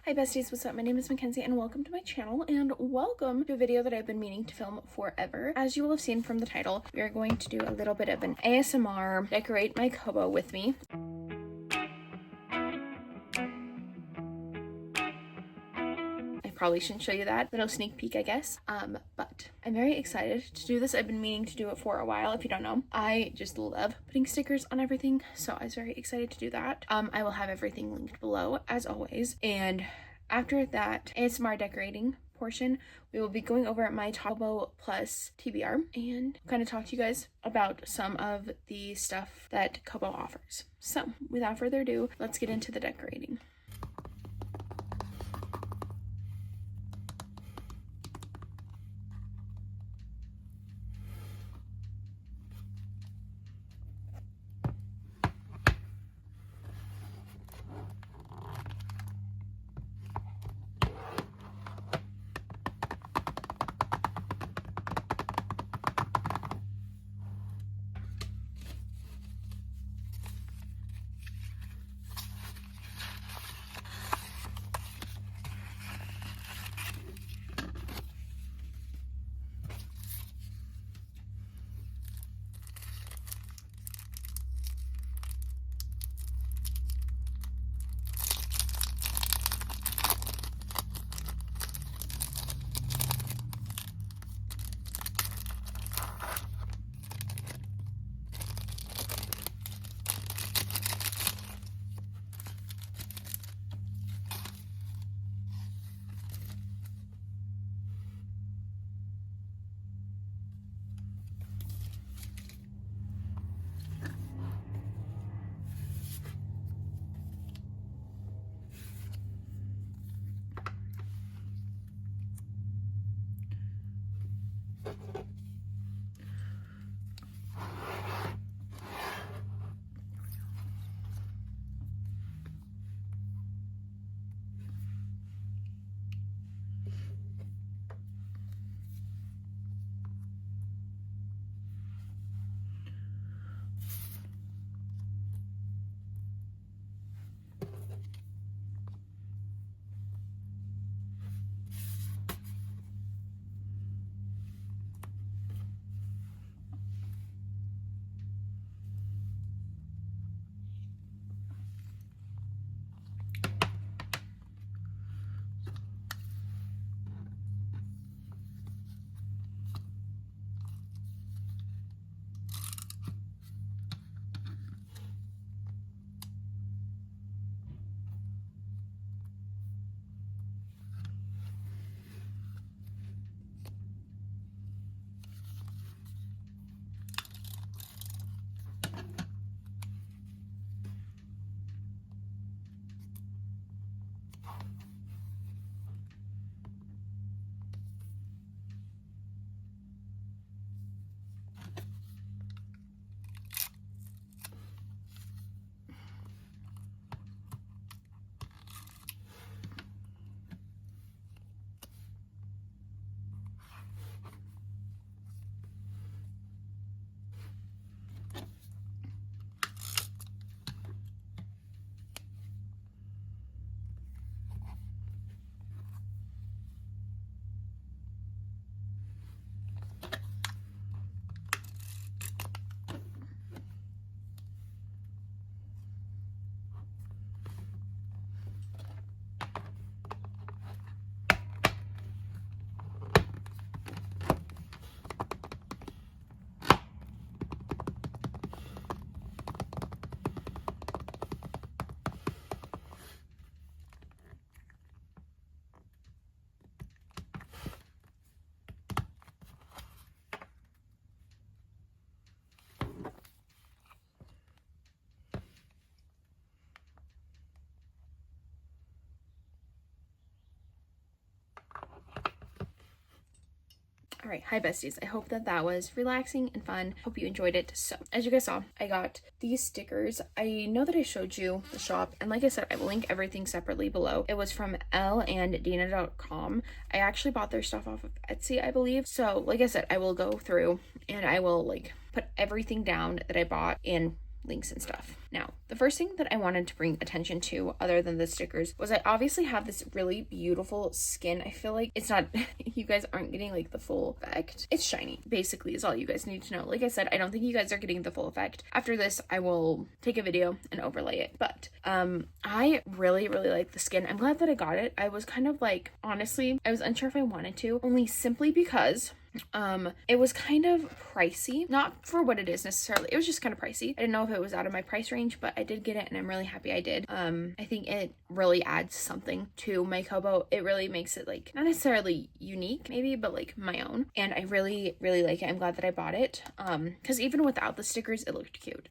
Hi besties, what's up? My name is Makenzie and welcome to my channel and welcome to a video that I've been meaning to film forever. As you will have seen from the title, we are going to do a little bit of an ASMR, decorate my Kobo with me. Probably shouldn't show you that little sneak peek, I guess, but I'm very excited to do this. I've been meaning to do it for a while. If you don't know, I just love putting stickers on everything, so I was very excited to do that. I will have everything linked below as always, and after that ASMR decorating portion, we will be going over my Kobo plus TBR and kind of talk to you guys about some of the stuff that Kobo offers. So without further ado, let's get into the decorating. All right, hi besties. I hope that was relaxing and fun. Hope you enjoyed it. So as you guys saw, I got these stickers. I know that I showed you the shop, and like I said, I will link everything separately below. It was from Elle and Dina.com. I actually bought their stuff off of Etsy, I believe. So like I said, I will go through and I will like put everything down that I bought in links and stuff. Now, the first thing that I wanted to bring attention to, other than the stickers, was I obviously have this really beautiful skin. I feel like it's not, you guys aren't getting like the full effect. It's shiny, basically, is all you guys need to know. Like I said, I don't think you guys are getting the full effect. After this, I will take a video and overlay it. But I really, really like the skin. I'm glad that I got it. I was kind of like, honestly, I was unsure if I wanted to, only simply because it was kind of pricey, not for what it is necessarily. It was just kind of pricey. I didn't know if it was out of my price range, but I did get it and I'm really happy I did. I think it really adds something to my Kobo. It really makes it like not necessarily unique maybe, but like my own, and I really, really like it. I'm glad that I bought it because even without the stickers it looked cute.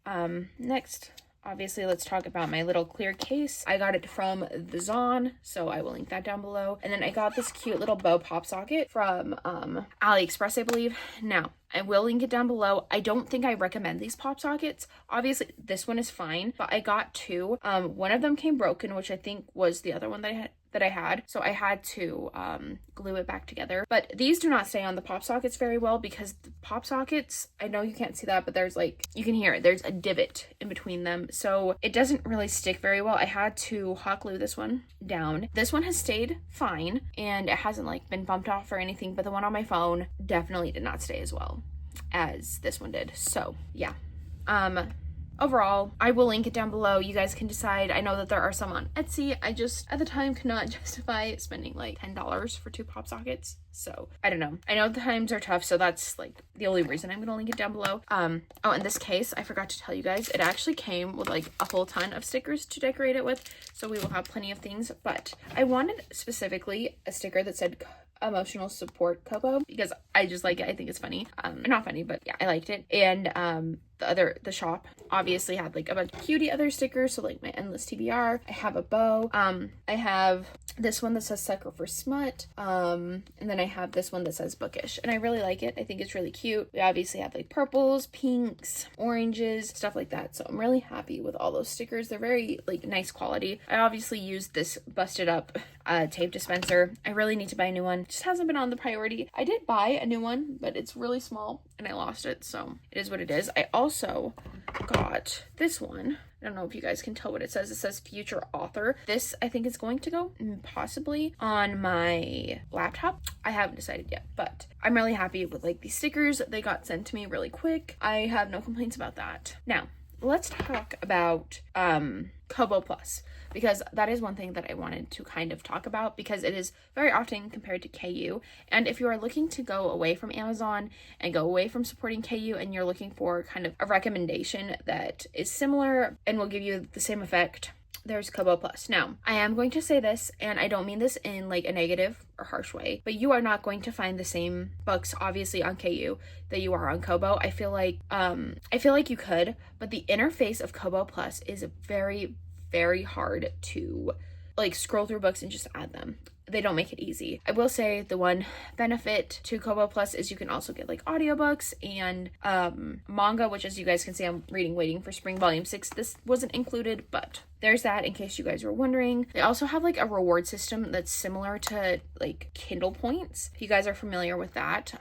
Next, obviously, let's talk about my little clear case. I got it from the Zon, so I will link that down below. And then I got this cute little bow pop socket from AliExpress, I believe. Now, I will link it down below. I don't think I recommend these pop sockets. Obviously, this one is fine, but I got two. One of them came broken, which I think was the other one that I had. So I had to glue it back together. But these do not stay on the pop sockets very well because the pop sockets, I know you can't see that, but there's like, you can hear it. There's a divot in between them. So it doesn't really stick very well. I had to hot glue this one down. This one has stayed fine and it hasn't like been bumped off or anything, but the one on my phone definitely did not stay as well as this one did. So yeah. Overall, I will link it down below. You guys can decide. I know that there are some on Etsy. I just, at the time, could not justify spending like $10 for two pop sockets. So, I don't know. I know the times are tough, so that's like the only reason I'm going to link it down below. Oh, in this case, I forgot to tell you guys, it actually came with like a whole ton of stickers to decorate it with. So, we will have plenty of things. But I wanted specifically a sticker that said emotional support Kobo because I just like it. I think it's funny. Not funny, but yeah, I liked it. And the shop obviously had like a bunch of cutie other stickers, so like my endless TBR. I have a bow. I have this one that says sucker for smut. And then I have this one that says bookish, and I really like it. I think it's really cute. We obviously have like purples, pinks, oranges, stuff like that. So I'm really happy with all those stickers. They're very like nice quality. I obviously used this busted up tape dispenser. I really need to buy a new one. It just hasn't been on the priority. I did buy a new one, but it's really small and I lost it, so it is what it is. I also got this one. I don't know if you guys can tell what it says. It says future author. This I think is going to go possibly on my laptop. I haven't decided yet, but I'm really happy with like these stickers. They got sent to me really quick. I have no complaints about that. Now, let's talk about Kobo Plus, because that is one thing that I wanted to kind of talk about because it is very often compared to KU. And if you are looking to go away from Amazon and go away from supporting KU and you're looking for kind of a recommendation that is similar and will give you the same effect, there's Kobo Plus. Now, I am going to say this, and I don't mean this in like a negative or harsh way, but you are not going to find the same books obviously on KU that you are on Kobo. I feel like you could, but the interface of Kobo Plus is very, very hard to like scroll through books and just add them. They don't make it easy. I will say the one benefit to Kobo Plus is you can also get like audiobooks and manga, which as you guys can see, I'm reading Waiting for Spring Volume 6. This wasn't included, but there's that in case you guys were wondering. They also have like a reward system that's similar to like Kindle points. If you guys are familiar with that,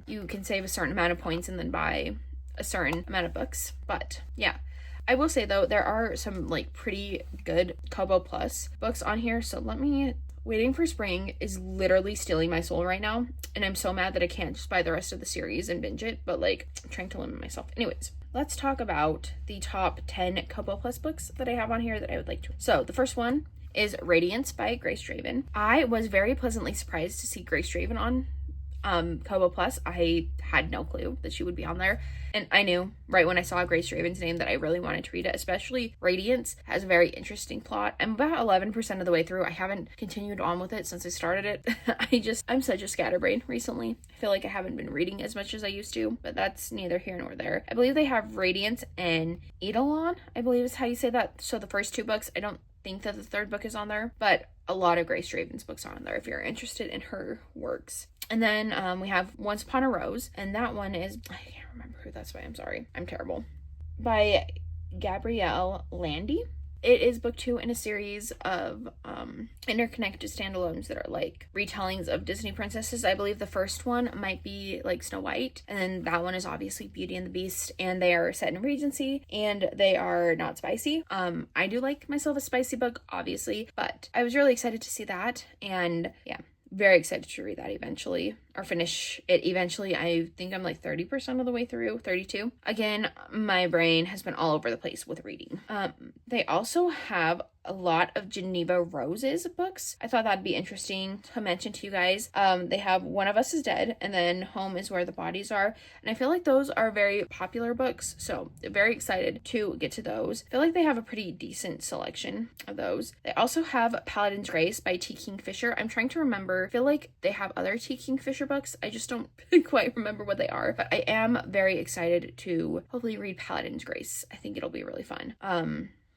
you can save a certain amount of points and then buy a certain amount of books. But yeah. I will say though, there are some like pretty good Kobo Plus books on here. So Waiting for Spring is literally stealing my soul right now. And I'm so mad that I can't just buy the rest of the series and binge it. But like, I'm trying to limit myself. Anyways, let's talk about the top 10 Kobo Plus books that I have on here that I would like to. So the first one is Radiance by Grace Draven. I was very pleasantly surprised to see Grace Draven on Kobo Plus. I had no clue that she would be on there, and I knew right when I saw Grace Draven's name that I really wanted to read it. Especially Radiance has a very interesting plot. I'm about 11% of the way through. I haven't continued on with it since I started it. I'm such a scatterbrain recently. I feel like I haven't been reading as much as I used to, but that's neither here nor there. I believe they have Radiance and Eidolon, I believe is how you say that. So the first two books, I don't think that the third book is on there, but a lot of Grace Draven's books are on there if you're interested in her works. And then we have Once Upon a Rose, and that one is, I can't remember who that's by, I'm sorry, I'm terrible, by Gabrielle Landi. It is book 2 in a series of interconnected standalones that are like retellings of Disney princesses. I believe the first one might be like Snow White, and then that one is obviously Beauty and the Beast, and they are set in Regency, and they are not spicy. I do like myself a spicy book, obviously, but I was really excited to see that, and yeah, very excited to read that eventually, or finish it eventually. I think I'm like 30% of the way through, 32. Again, my brain has been all over the place with reading. They also have a lot of Janeva Rose's books. I thought that'd be interesting to mention to you guys. They have One of Us is Dead, and then Home is Where the Bodies Are, and I feel like those are very popular books, so very excited to get to those. I feel like they have a pretty decent selection of those. They also have Palidan's Grace by T. Kingfisher. I'm trying to remember. I feel like they have other T. Kingfisher books. I just don't quite remember what they are, but I am very excited to hopefully read Palidan's Grace. I think it'll be really fun.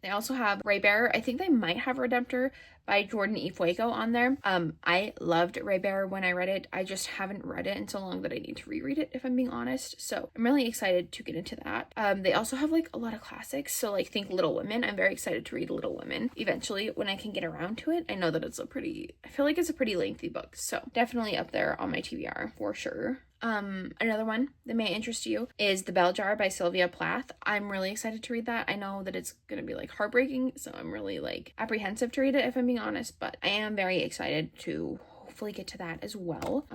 They also have Raybearer. I think they might have Redemptor by Jordan Ifueko on there. I loved Raybearer when I read it. I just haven't read it in so long that I need to reread it, if I'm being honest. So I'm really excited to get into that. They also have like a lot of classics. So like think Little Women. I'm very excited to read Little Women eventually when I can get around to it. I know that I feel like it's a pretty lengthy book. So definitely up there on my TBR for sure. Another one that may interest you is The Bell Jar by Sylvia Plath. I'm really excited to read that. I know that it's gonna be like heartbreaking, so I'm really like apprehensive to read it, if I'm being honest, but I am very excited to hopefully get to that as well.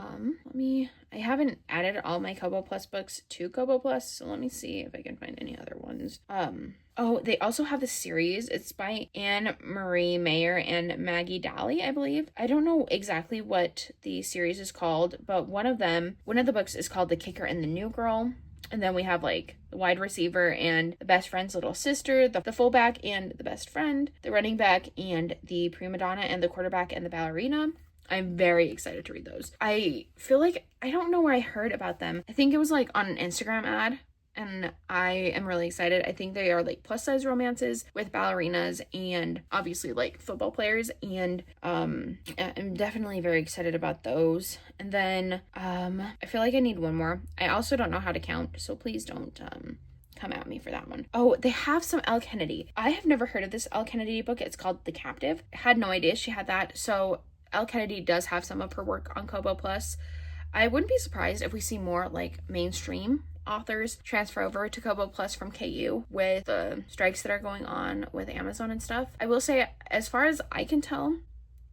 I haven't added all my Kobo Plus books to Kobo Plus, so let me see if I can find any other ones. Oh, they also have the series. It's by Anne Marie Meyer and Maggie Dallen, I believe. I don't know exactly what the series is called, but one of the books is called The Kicker and the New Girl. And then we have like the wide receiver and the best friend's little sister, the fullback and the best friend, the running back and the prima donna, and the quarterback and the ballerina. I'm very excited to read those. I feel like, I don't know where I heard about them. I think it was like on an Instagram ad, and I am really excited. I think they are like plus size romances with ballerinas and obviously like football players, and I'm definitely very excited about those. And then I feel like I need one more. I also don't know how to count, so please don't come at me for that one. Oh, they have some Elle Kennedy. I have never heard of this Elle Kennedy book. It's called The Captive. I had no idea she had that. So Elle Kennedy does have some of her work on Kobo Plus. I wouldn't be surprised if we see more like mainstream authors transfer over to Kobo Plus from KU with the strikes that are going on with Amazon and stuff. I will say, as far as I can tell,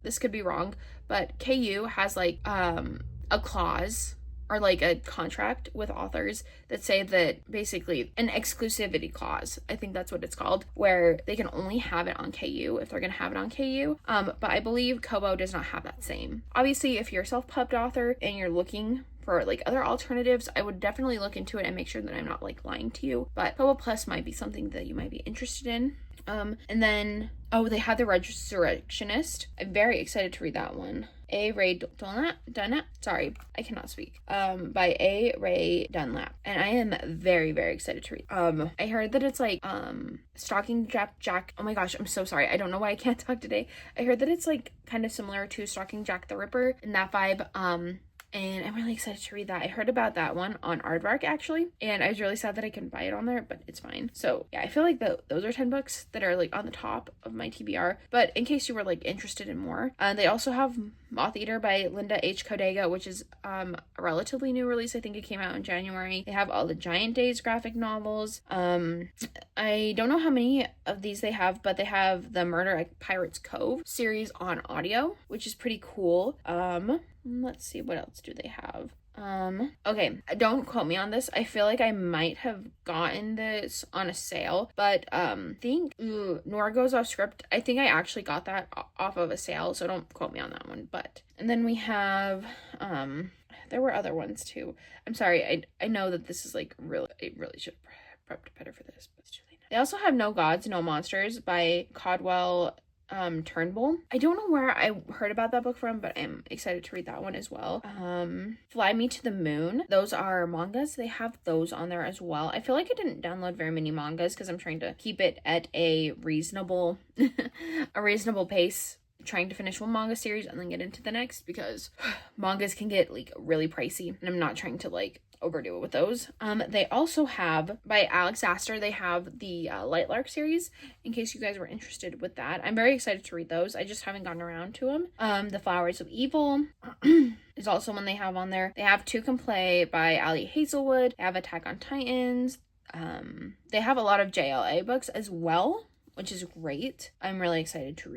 this could be wrong, but KU has like a clause or like a contract with authors that say that basically an exclusivity clause, I think that's what it's called, where they can only have it on KU if they're gonna have it on KU. But I believe Kobo does not have that same. Obviously, if you're a self-pubbed author and you're looking for like other alternatives, I would definitely look into it and make sure that I'm not like lying to you, but Kobo Plus might be something that you might be interested in. And then, oh, they have The Resurrectionist. I'm very excited to read that one. Rae Dunlap, sorry, I cannot speak, by Rae Dunlap, and I am very, very excited to read. I heard that it's like, Stalking Jack, oh my gosh, I'm so sorry, I don't know why I can't talk today. I heard that it's like kind of similar to Stalking Jack the Ripper in that vibe, and I'm really excited to read that. I heard about that one on Aardvark actually, and I was really sad that I couldn't buy it on there, but it's fine. So yeah, I feel like those are 10 books that are like on the top of my TBR, but in case you were like interested in more, they also have Motheater by Linda H. Codega, which is a relatively new release. I think it came out in January. They have all the Giant Days graphic novels. I don't know how many of these they have, but they have the Murder at Pirates Cove series on audio, which is pretty cool. Let's see, what else do they have? Okay, don't quote me on this. I feel like I might have gotten this on a sale, but Nora Goes Off Script. I think I actually got that off of a sale, so don't quote me on that one. But, and then we have, there were other ones too. I'm sorry, I know that this is like I really should have prepped better for this, but it's too late now. They also have No Gods, No Monsters by Caldwell Turnbull. I don't know where I heard about that book from, but I'm excited to read that one as well. Fly Me to the Moon. Those are mangas. They have those on there as well. I feel like I didn't download very many mangas because I'm trying to keep it at a reasonable pace, trying to finish one manga series and then get into the next, because mangas can get like really pricey, and I'm not trying to like overdue with those. They also have, by Alex Astor, they have the Lightlark series, in case you guys were interested with that. I'm very excited to read those. I just haven't gotten around to them. The Flowers of Evil is also one they have on there. They have Two Can Play by Ali Hazelwood. They have Attack on Titans. They have a lot of JLA books as well, which is great. I'm really excited to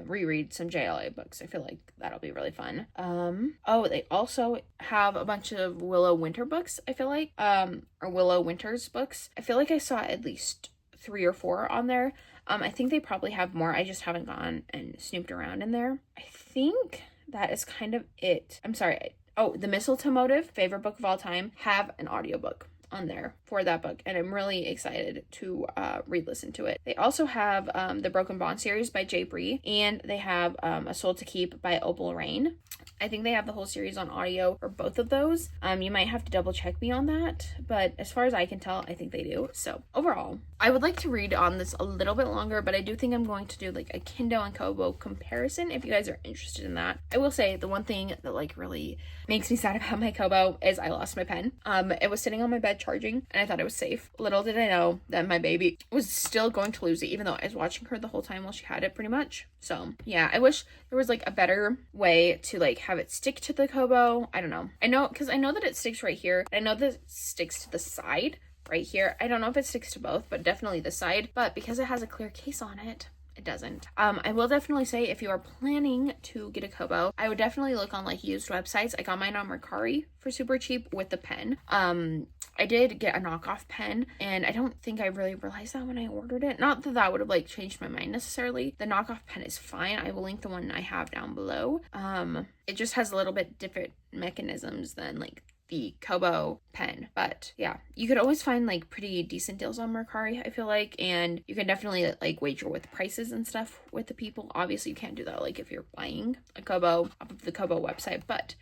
reread some JLA books. I feel like that'll be really fun. Oh, they also have a bunch of Willow Winter books, I feel like, or Willow Winters books. I feel like I saw at least 3 or 4 on there. I think they probably have more. I just haven't gone and snooped around in there. I think that is kind of it. I'm sorry. Oh, The Mistletoe Motive, favorite book of all time, have an audiobook on there for that book, and I'm really excited to re-listen to it. They also have the Broken Bond series by Jay Bree, and they have A Soul to Keep by Opal Rain. I think they have the whole series on audio for both of those. You might have to double check me on that, but as far as I can tell, I think they do. So overall, I would like to read on this a little bit longer, but I do think I'm going to do like a Kindle and Kobo comparison if you guys are interested in that. I will say the one thing that like really makes me sad about my Kobo is I lost my pen. It was sitting on my bed charging, and I thought it was safe. Little did I know that my baby was still going to lose it, even though I was watching her the whole time while she had it, pretty much. So yeah, I wish there was like a better way to like have it stick to the Kobo. I don't know. I know that it sticks right here. I know that it sticks to the side right here. I don't know if it sticks to both, but definitely the side. But because it has a clear case on it, it doesn't. I will definitely say if you are planning to get a Kobo, I would definitely look on like used websites. I got mine on Mercari for super cheap with the pen. I did get a knockoff pen, and I don't think I really realized that when I ordered it. Not that that would have like changed my mind necessarily. The knockoff pen is fine. I will link the one I have down below. It just has a little bit different mechanisms than like the Kobo pen, but yeah, you could always find like pretty decent deals on Mercari, I feel like, and you can definitely like wager with prices and stuff with the people. Obviously you can't do that like if you're buying a Kobo off of the Kobo website, but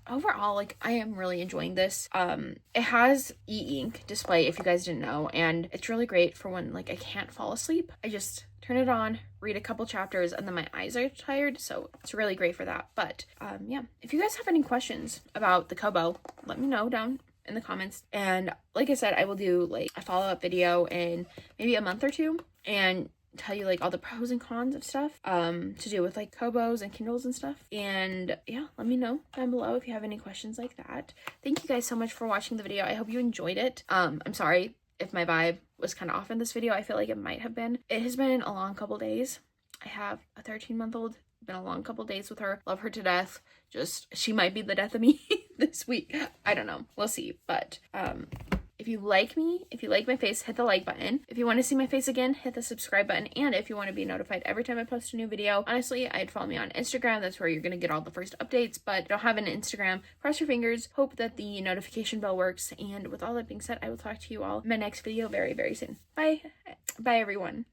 overall, like, I am really enjoying this. It has e-ink display, if you guys didn't know, and it's really great for when like I can't fall asleep. I just turn it on, read a couple chapters, and then my eyes are tired, so it's really great for that. But yeah, if you guys have any questions about the Kobo, let me know down in the comments, and like I said, I will do like a follow-up video in maybe a month or two and tell you like all the pros and cons of stuff to do with like Kobos and Kindles and stuff. And yeah, let me know down below if you have any questions like that. Thank you guys so much for watching the video. I hope you enjoyed it. I'm sorry if my vibe was kind of off in this video. I feel like it might have been. It has been a long couple days. I have a 13-month-old. Been a long couple days with her. Love her to death. Just, she might be the death of me this week. I don't know. We'll see. But if you like me, if you like my face, hit the like button. If you want to see my face again, hit the subscribe button. And if you want to be notified every time I post a new video, honestly, I'd follow me on Instagram. That's where you're going to get all the first updates. But if you don't have an Instagram, cross your fingers. Hope that the notification bell works. And with all that being said, I will talk to you all in my next video very, very soon. Bye. Bye, everyone.